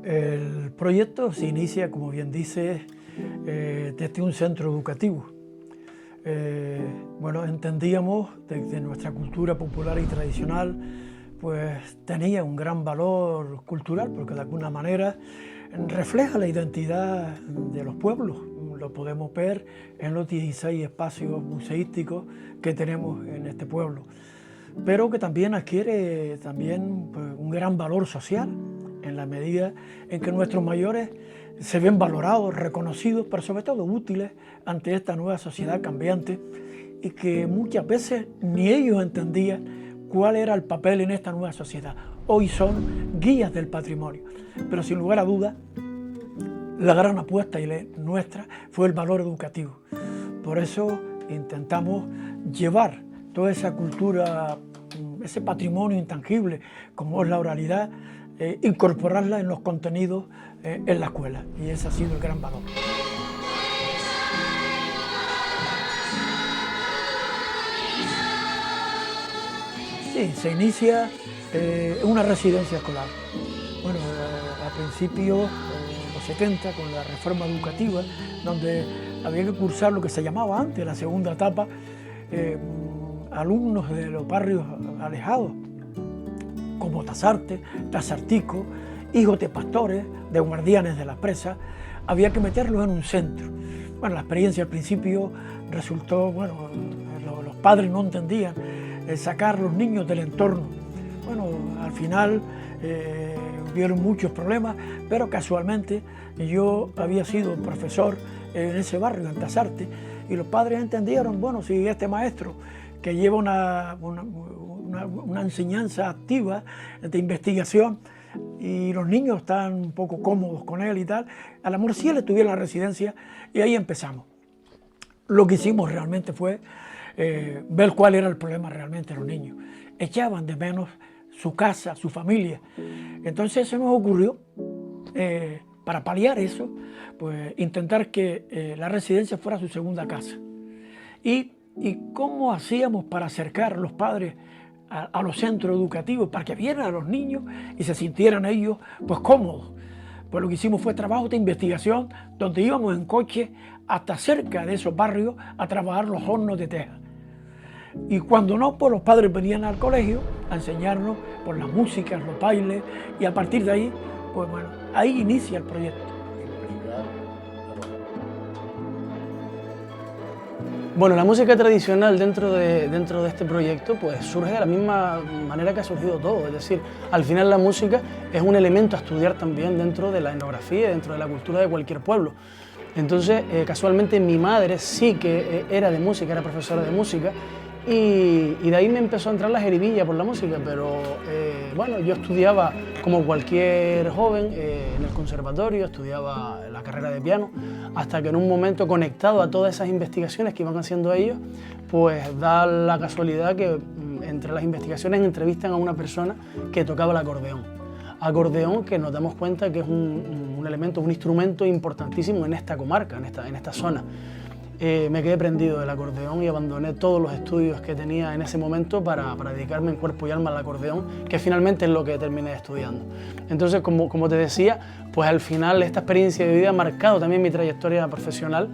El proyecto se inicia, como bien dice, desde un centro educativo. Bueno, entendíamos de nuestra cultura popular y tradicional, pues tenía un gran valor cultural, porque de alguna manera refleja la identidad de los pueblos. Lo podemos ver en los 16 espacios museísticos que tenemos en este pueblo, pero que también adquiere también, pues, un gran valor social, en la medida en que nuestros mayores se ven valorados, reconocidos, pero sobre todo útiles ante esta nueva sociedad cambiante, y que muchas veces ni ellos entendían cuál era el papel en esta nueva sociedad. Hoy son guías del patrimonio, pero sin lugar a dudas la gran apuesta nuestra fue el valor educativo. Por eso intentamos llevar toda esa cultura, ese patrimonio intangible como es la oralidad, incorporarla en los contenidos en la escuela, y ese ha sido el gran valor. Sí, se inicia en una residencia escolar. Bueno, a principios de los 70, con la reforma educativa, donde había que cursar lo que se llamaba antes la segunda etapa, alumnos de los barrios alejados, como Tasarte, Tasartico, hijos de pastores, de guardianes de las presas, había que meterlos en un centro. Bueno, la experiencia al principio resultó, bueno, los padres no entendían sacar los niños del entorno. Bueno, al final hubieron muchos problemas, pero casualmente yo había sido profesor en ese barrio, en Tasarte, y los padres entendieron, bueno, si este maestro que lleva una enseñanza activa de investigación y los niños están un poco cómodos con él y tal, a la mejor sí él estuviera en la residencia, y ahí empezamos. Lo que hicimos realmente fue ver cuál era el problema realmente de los niños. Echaban de menos su casa, su familia. Entonces se nos ocurrió, para paliar eso, pues intentar que la residencia fuera su segunda casa. ¿Y cómo hacíamos para acercar a los padres a los centros educativos, para que vieran a los niños y se sintieran ellos, pues, cómodos? Pues lo que hicimos fue trabajo de investigación, donde íbamos en coche hasta cerca de esos barrios a trabajar los hornos de teja. Y cuando no, pues los padres venían al colegio a enseñarnos por las músicas, los bailes, y a partir de ahí, pues bueno, ahí inicia el proyecto. Bueno, la música tradicional dentro de este proyecto pues surge de la misma manera que ha surgido todo, es decir, al final la música es un elemento a estudiar también dentro de la etnografía, dentro de la cultura de cualquier pueblo. Entonces, casualmente mi madre sí que era de música, era profesora de música, y de ahí me empezó a entrar la jeribilla por la música, pero bueno, yo estudiaba como cualquier joven en el conservatorio, estudiaba la carrera de piano, hasta que en un momento, conectado a todas esas investigaciones que iban haciendo ellos, pues da la casualidad que entre las investigaciones entrevistan a una persona que tocaba el acordeón. Acordeón que nos damos cuenta que es un elemento, un instrumento importantísimo en esta comarca, en esta zona. Me quedé prendido del acordeón y abandoné todos los estudios que tenía en ese momento para dedicarme en cuerpo y alma al acordeón, que finalmente es lo que terminé estudiando. Entonces, como te decía, pues al final esta experiencia de vida ha marcado también mi trayectoria profesional,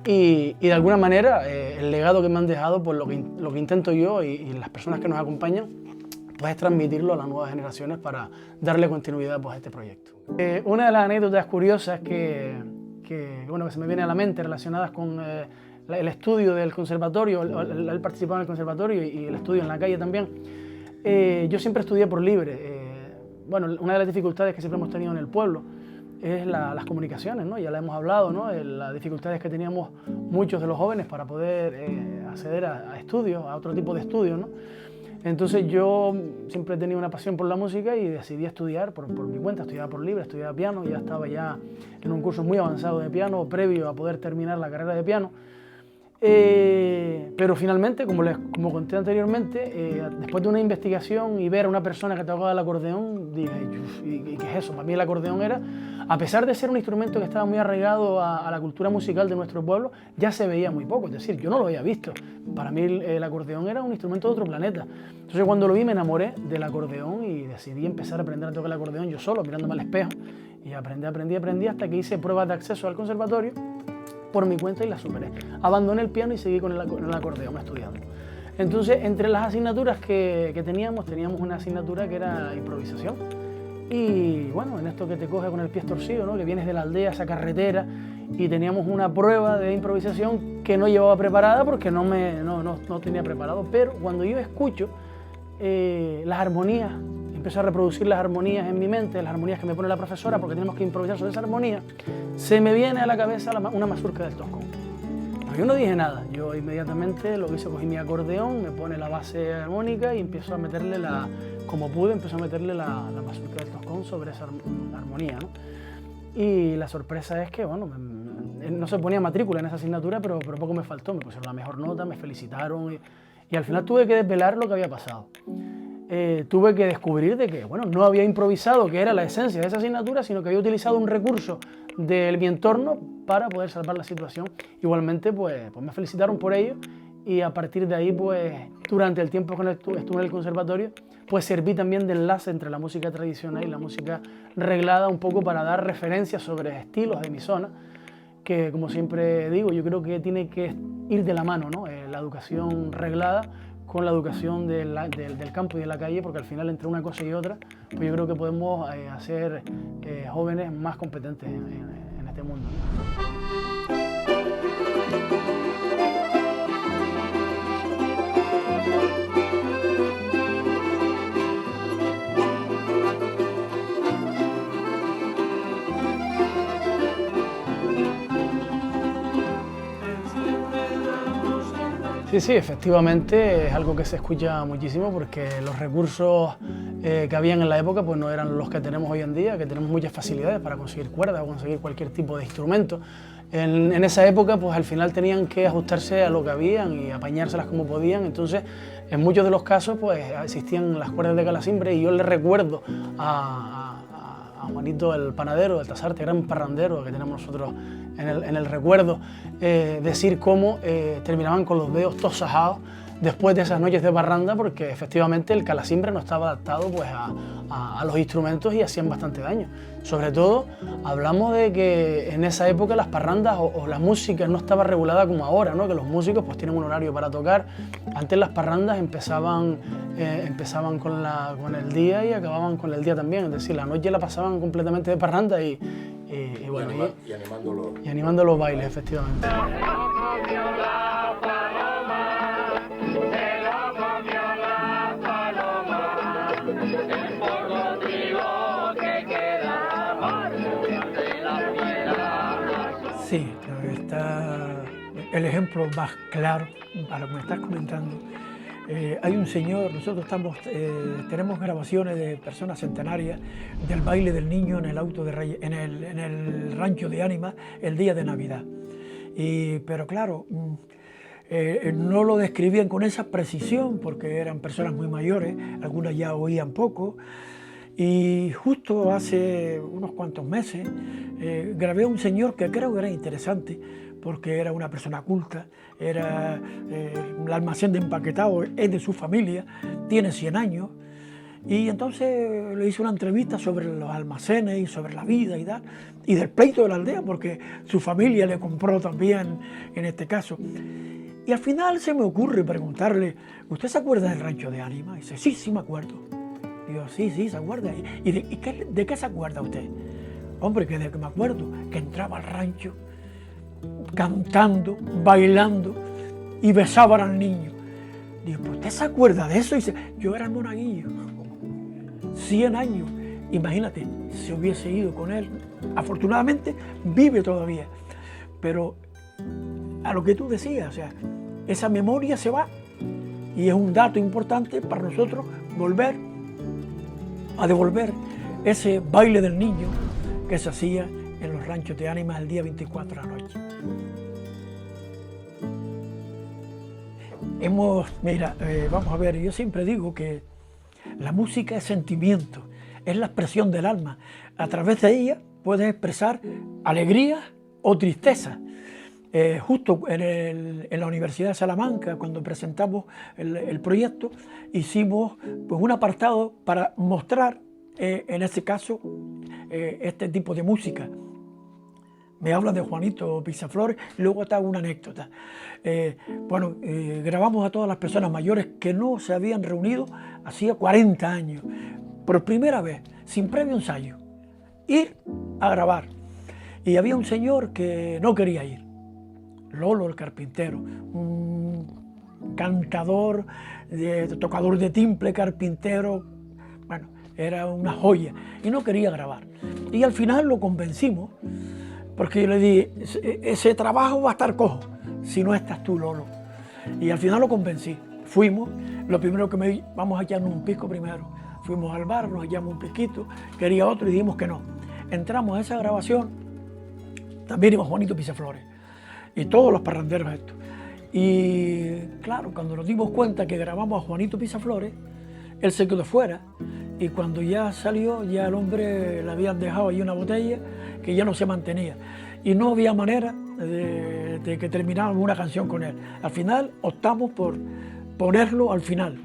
y de alguna manera el legado que me han dejado, pues lo que intento yo y las personas que nos acompañan, pues es transmitirlo a las nuevas generaciones para darle continuidad, pues, a este proyecto. Una de las anécdotas curiosas que se me viene a la mente relacionadas con el estudio del conservatorio, el participado en el conservatorio y el estudio en la calle también. Yo siempre estudié por libre. Bueno, una de las dificultades que siempre hemos tenido en el pueblo es las comunicaciones, ¿no? Ya la hemos hablado, ¿no? Las dificultades que teníamos muchos de los jóvenes para poder acceder a estudios, a otro tipo de estudios, ¿no? Entonces yo siempre he tenido una pasión por la música y decidí estudiar por mi cuenta, estudiaba por libre, estudiaba piano, ya estaba ya en un curso muy avanzado de piano, previo a poder terminar la carrera de piano. Pero finalmente, como conté anteriormente, después de una investigación y ver a una persona que tocaba el acordeón, dije, ¿y qué es eso? Para mí el acordeón era, a pesar de ser un instrumento que estaba muy arraigado a la cultura musical de nuestro pueblo, ya se veía muy poco, es decir, yo no lo había visto. Para mí el acordeón era un instrumento de otro planeta. Entonces cuando lo vi me enamoré del acordeón y decidí empezar a aprender a tocar el acordeón yo solo, mirándome al espejo, Y aprendí hasta que hice pruebas de acceso al conservatorio por mi cuenta y las superé. Abandoné el piano y seguí con el acordeón estudiando. Entonces, entre las asignaturas que teníamos una asignatura que era improvisación. Y bueno, en esto que te coge con el pie torcido, ¿no? Que vienes de la aldea, esa carretera, y teníamos una prueba de improvisación que no llevaba preparada porque no tenía preparado, pero cuando yo escucho las armonías, empiezo a reproducir las armonías en mi mente, las armonías que me pone la profesora, porque tenemos que improvisar sobre esa armonía, se me viene a la cabeza una mazurca del Toscón. No, yo no dije nada, yo inmediatamente lo que hice, cogí mi acordeón, me pone la base armónica y empiezo a meterle como pude, empiezo a meterle la mazurca del Toscón sobre esa armonía, ¿no? Y la sorpresa es que, bueno, no se ponía matrícula en esa asignatura, pero poco me faltó, me pusieron la mejor nota, me felicitaron y al final tuve que desvelar lo que había pasado. Tuve que descubrir de que, bueno, no había improvisado, que era la esencia de esa asignatura, sino que había utilizado un recurso de mi entorno para poder salvar la situación. Igualmente, pues me felicitaron por ello y a partir de ahí, pues durante el tiempo que estuve en el conservatorio, pues serví también de enlace entre la música tradicional y la música reglada, un poco para dar referencias sobre estilos de mi zona, que como siempre digo, yo creo que tiene que ir de la mano, ¿no? La educación reglada con la educación del campo y de la calle, porque al final entre una cosa y otra, pues yo creo que podemos hacer jóvenes más competentes en este mundo, ¿no? Sí, efectivamente es algo que se escucha muchísimo porque los recursos que habían en la época pues no eran los que tenemos hoy en día, que tenemos muchas facilidades para conseguir cuerdas o conseguir cualquier tipo de instrumento. En esa época pues al final tenían que ajustarse a lo que habían y apañárselas como podían, entonces en muchos de los casos pues existían las cuerdas de calasimbre y yo le recuerdo a Juanito el panadero, el Tasarte, gran parrandero que tenemos nosotros en el recuerdo, decir cómo terminaban con los dedos todos sajados después de esas noches de parranda, porque efectivamente el calasimbre no estaba adaptado pues, a los instrumentos y hacían bastante daño. Sobre todo hablamos de que en esa época las parrandas o la música no estaba regulada como ahora, ¿no? Que los músicos pues, tienen un horario para tocar. Antes las parrandas empezaban con el día y acababan con el día también, es decir, la noche la pasaban completamente de parranda y animando los bailes, efectivamente. Sí, está el ejemplo más claro para lo que me estás comentando. Hay un señor, nosotros tenemos grabaciones de personas centenarias del baile del niño en el auto de Reyes, en el rancho de Ánimas el día de Navidad. Pero claro, no lo describían con esa precisión porque eran personas muy mayores, algunas ya oían poco. Y justo hace unos cuantos meses grabé a un señor que creo que era interesante porque era una persona culta, era el almacén de empaquetado, es de su familia, tiene 100 años, y entonces le hice una entrevista sobre los almacenes y sobre la vida y tal, y del pleito de la aldea, porque su familia le compró también en este caso. Y al final se me ocurre preguntarle, ¿usted se acuerda del rancho de Ánimas? Y dice, sí me acuerdo. Digo, sí, se acuerda. ¿Y de qué se acuerda usted? Hombre, que de que me acuerdo, que entraba al rancho cantando, bailando y besaban al niño. Digo, ¿pues usted se acuerda de eso? Y dice, yo era el monaguillo, 100 años. Imagínate, si hubiese ido con él. Afortunadamente vive todavía. Pero a lo que tú decías, o sea, esa memoria se va y es un dato importante para nosotros volver a devolver ese baile del niño que se hacía en los ranchos de Ánimas el día 24 de la noche. Vamos a ver, yo siempre digo que la música es sentimiento, es la expresión del alma. A través de ella puedes expresar alegría o tristeza. Justo en la Universidad de Salamanca, cuando presentamos el proyecto, hicimos pues, un apartado para mostrar en este caso, este tipo de música. Me hablan de Juanito Pisaflores y luego te hago una anécdota. Grabamos a todas las personas mayores que no se habían reunido hacía 40 años, por primera vez, sin previo ensayo, ir a grabar. Y había un señor que no quería ir, Lolo el carpintero, un cantador, tocador de timple, carpintero, bueno, era una joya, y no quería grabar. Y al final lo convencimos, porque yo le dije, ese trabajo va a estar cojo si no estás tú, Lolo. Y al final lo convencí. Fuimos, lo primero que vamos a echarnos un pisco primero. Fuimos al bar, nos echamos un pisquito, quería otro y dijimos que no. Entramos a esa grabación, también iba Juanito Pisaflores y todos los parranderos estos. Y claro, cuando nos dimos cuenta que grabamos a Juanito Pisaflores, él se quedó fuera y cuando ya salió, ya al hombre le habían dejado ahí una botella que ya no se mantenía y no había manera de que termináramos una canción con él. Al final optamos por ponerlo al final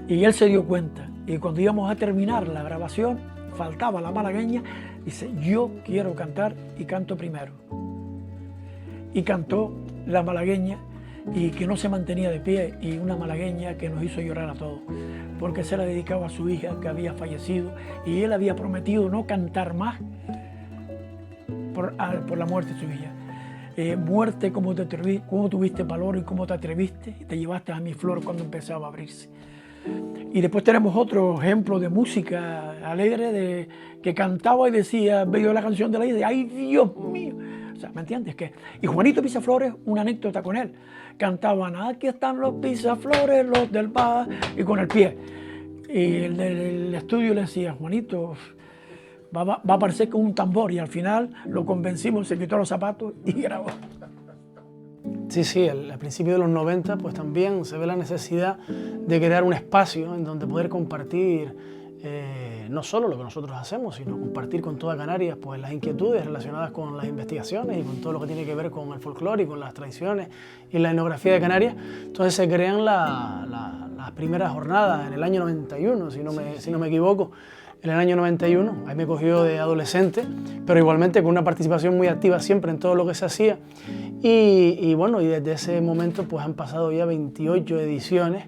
y él se dio cuenta y cuando íbamos a terminar la grabación faltaba la malagueña, dice, yo quiero cantar y canto primero. Y cantó la malagueña y que no se mantenía de pie, y una malagueña que nos hizo llorar a todos, porque se la dedicaba a su hija que había fallecido y él había prometido no cantar más por la muerte de su hija. Muerte, cómo tuviste valor y cómo te atreviste y te llevaste a mi flor cuando empezaba a abrirse. Y después tenemos otro ejemplo de música alegre que cantaba y decía, veía la canción de la isla, ¡ay, Dios mío! O sea, ¿me entiendes? Y Juanito Pisaflores, una anécdota con él. Cantaban, aquí están los Pisaflores, los del bar, y con el pie. Y el del estudio le decía, Juanito, va a parecer como un tambor. Y al final lo convencimos, se quitó los zapatos y grabó. Sí, al principio de los 90 pues también se ve la necesidad de crear un espacio en donde poder compartir no solo lo que nosotros hacemos, sino compartir con toda Canarias pues las inquietudes relacionadas con las investigaciones y con todo lo que tiene que ver con el folclore y con las tradiciones y la etnografía de Canarias. Entonces se crean las primeras jornadas en el año 91, si no me equivoco. En el año 91, ahí me cogió de adolescente, pero igualmente con una participación muy activa siempre en todo lo que se hacía. Y desde ese momento pues han pasado ya 28 ediciones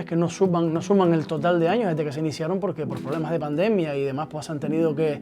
que no suman el total de años desde que se iniciaron, porque por problemas de pandemia y demás pues han tenido que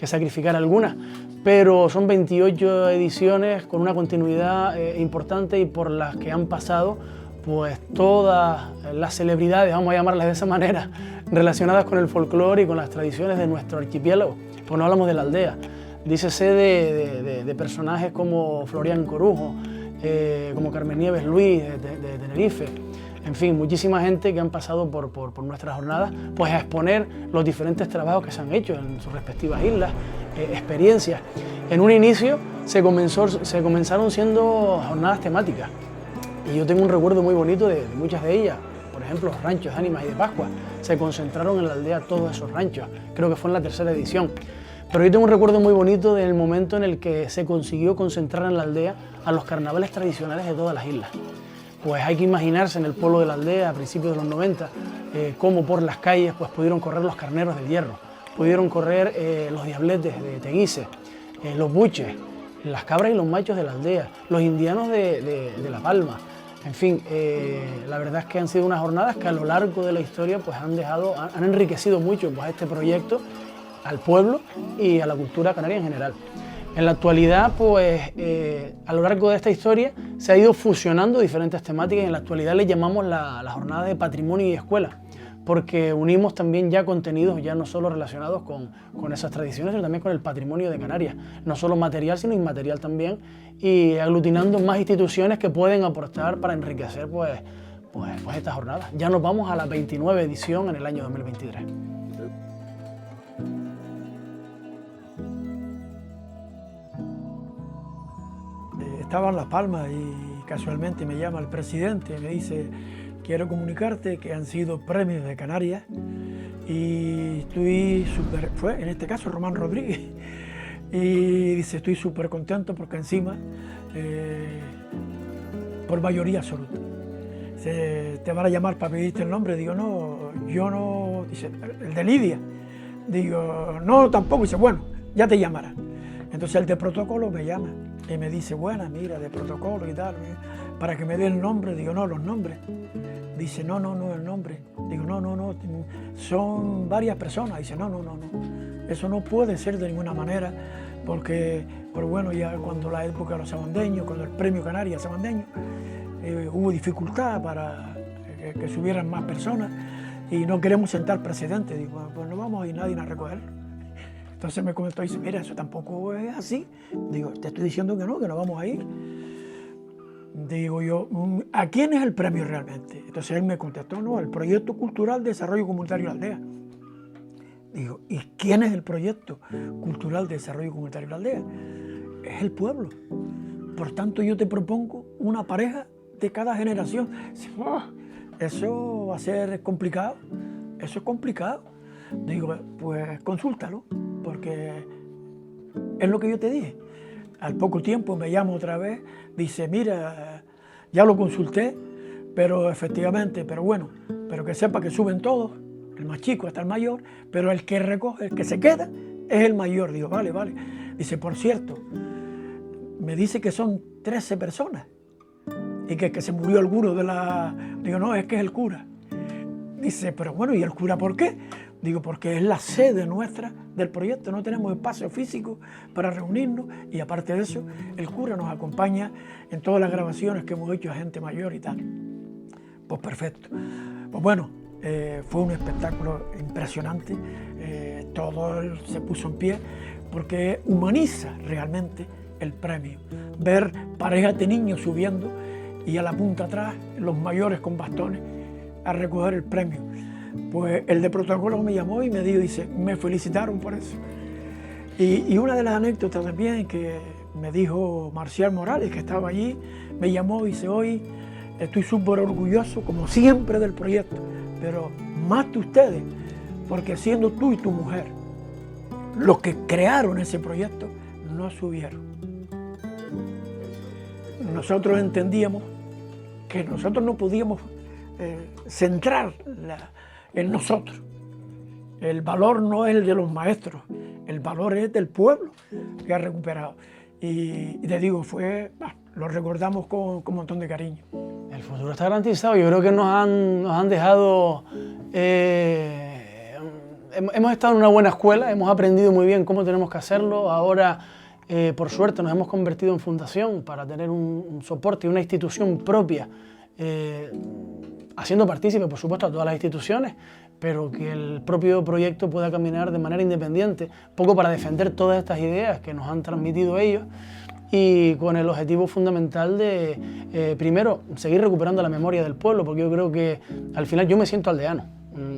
sacrificar algunas. Pero son 28 ediciones con una continuidad importante y por las que han pasado pues todas las celebridades, vamos a llamarlas de esa manera, relacionadas con el folclore y con las tradiciones de nuestro archipiélago. Pues no hablamos de la aldea, dícese de personajes como Florian Corujo, como Carmen Nieves Luis de Tenerife, en fin, muchísima gente que han pasado por nuestras jornadas pues a exponer los diferentes trabajos que se han hecho en sus respectivas islas, experiencias. En un inicio se comenzaron siendo jornadas temáticas. Y yo tengo un recuerdo muy bonito de muchas de ellas. Por ejemplo, los ranchos de Ánimas y de Pascua. Se concentraron en la aldea todos esos ranchos. Creo que fue en la tercera edición. Pero yo tengo un recuerdo muy bonito del momento en el que se consiguió concentrar en la aldea a los carnavales tradicionales de todas las islas. Pues hay que imaginarse en el pueblo de la aldea a principios de los 90 cómo por las calles pues pudieron correr los carneros del Hierro, pudieron correr los diabletes de Teguise, los buches, las cabras y los machos de la aldea, los indianos de La Palma. En fin, la verdad es que han sido unas jornadas que a lo largo de la historia pues han enriquecido mucho pues, este proyecto, al pueblo y a la cultura canaria en general. En la actualidad, pues, a lo largo de esta historia se ha ido fusionando diferentes temáticas y en la actualidad le llamamos la jornada de patrimonio y escuela, porque unimos también ya contenidos ya no solo relacionados con esas tradiciones, sino también con el patrimonio de Canarias, no solo material, sino inmaterial también, y aglutinando más instituciones que pueden aportar para enriquecer pues estas jornadas. Ya nos vamos a la 29 edición en el año 2023. Estaba en Las Palmas y casualmente me llama el presidente y me dice, quiero comunicarte que han sido premios de Canarias y estoy fue en este caso Román Rodríguez, y dice, estoy súper contento porque encima, por mayoría absoluta, te van a llamar para pedirte el nombre. Digo, no, yo no, dice, el de Lidia. Digo, no, tampoco. Dice, bueno, ya te llamará. Entonces el de protocolo me llama y me dice, bueno, mira, de protocolo y tal, para que me dé el nombre. Digo, no, los nombres. Dice, no, el nombre. Digo, no, son varias personas. Dice, no, eso no puede ser de ninguna manera, porque, pero bueno, ya cuando la época de los sabandeños, cuando el premio Canarias sabandeño, hubo dificultad para que subieran más personas y no queremos sentar precedentes. Digo, pues no vamos a ir nadie a recoger. Entonces me comentó y dice, mira, eso tampoco es así. Digo, te estoy diciendo que no vamos a ir. Digo yo, ¿a quién es el premio realmente? Entonces él me contestó, no, el Proyecto Cultural de Desarrollo Comunitario de la Aldea. Digo, ¿y quién es el Proyecto Cultural de Desarrollo Comunitario de la Aldea? Es el pueblo. Por tanto, yo te propongo una pareja de cada generación. Eso va a ser complicado, eso es complicado. Digo, pues consúltalo, porque es lo que yo te dije. Al poco tiempo me llama otra vez, dice, mira, ya lo consulté, pero efectivamente, pero bueno, pero que sepa que suben todos, el más chico hasta el mayor, pero el que recoge, el que se queda, es el mayor. Digo, vale. Dice, por cierto, me dice que son 13 personas y que se murió alguno de la... Digo, no, es que es el cura. Dice, pero bueno, ¿y el cura por qué? Digo, porque es la sede nuestra del proyecto, no tenemos espacio físico para reunirnos y aparte de eso, el cura nos acompaña en todas las grabaciones que hemos hecho a gente mayor y tal. Pues perfecto. Pues bueno, fue un espectáculo impresionante, todo se puso en pie porque humaniza realmente el premio. Ver parejas de niños subiendo y a la punta atrás los mayores con bastones a recoger el premio. Pues el de protocolo me llamó y me dijo, dice, me felicitaron por eso. Y una de las anécdotas también que me dijo Marcial Morales, que estaba allí, me llamó y dice, hoy estoy súper orgulloso, como siempre, del proyecto, pero más de ustedes, porque siendo tú y tu mujer los que crearon ese proyecto, no subieron. Nosotros entendíamos que nosotros no podíamos centrar en nosotros. El valor no es el de los maestros, el valor es del pueblo que ha recuperado. Y te digo, lo recordamos con un montón de cariño. El futuro está garantizado. Yo creo que nos han dejado... hemos estado en una buena escuela, hemos aprendido muy bien cómo tenemos que hacerlo. Ahora, por suerte, nos hemos convertido en fundación para tener un soporte y una institución propia, haciendo partícipe, por supuesto, a todas las instituciones, pero que el propio proyecto pueda caminar de manera independiente, poco para defender todas estas ideas que nos han transmitido ellos y con el objetivo fundamental de, primero, seguir recuperando la memoria del pueblo, porque yo creo que al final yo me siento aldeano.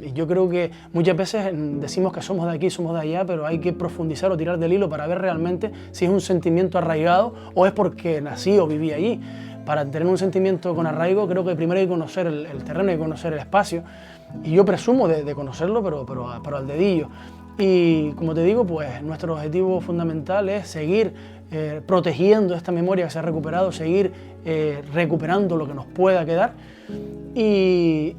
Y yo creo que muchas veces decimos que somos de aquí, somos de allá, pero hay que profundizar o tirar del hilo para ver realmente si es un sentimiento arraigado o es porque nací o viví allí. Para tener un sentimiento con arraigo creo que primero hay que conocer el terreno, hay que conocer el espacio, y yo presumo de conocerlo, pero al dedillo. Y como te digo, pues nuestro objetivo fundamental es seguir protegiendo esta memoria que se ha recuperado, seguir recuperando lo que nos pueda quedar y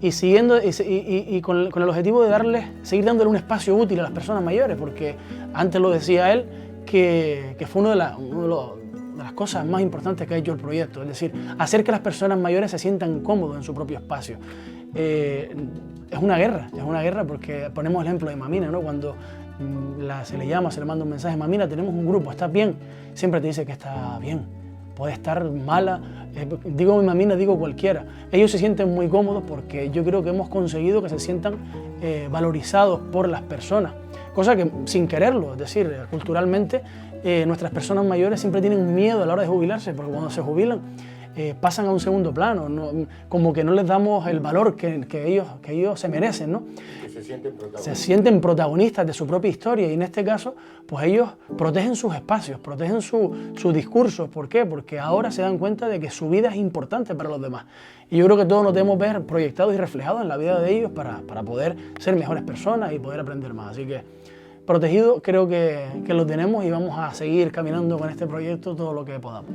con el objetivo de seguir dándole un espacio útil a las personas mayores, porque antes lo decía él, que fue una de las cosas más importantes que ha hecho el proyecto, es decir, hacer que las personas mayores se sientan cómodos en su propio espacio. Es una guerra porque ponemos el ejemplo de Mamina, ¿no? Cuando se le llama, se le manda un mensaje, Mamina, tenemos un grupo, ¿estás bien? Siempre te dice que está bien, puede estar mala, digo mi Mamina, digo cualquiera. Ellos se sienten muy cómodos porque yo creo que hemos conseguido que se sientan valorizados por las personas, cosa que sin quererlo, es decir, culturalmente nuestras personas mayores siempre tienen miedo a la hora de jubilarse, porque cuando se jubilan pasan a un segundo plano, como que no les damos el valor que ellos se merecen, ¿no? Que se sienten protagonistas de su propia historia y en este caso, pues ellos protegen sus espacios, protegen su discurso. ¿Por qué? Porque ahora se dan cuenta de que su vida es importante para los demás. Y yo creo que todos nos debemos ver proyectados y reflejados en la vida de ellos para poder ser mejores personas y poder aprender más. Así que protegido creo que lo tenemos y vamos a seguir caminando con este proyecto todo lo que podamos.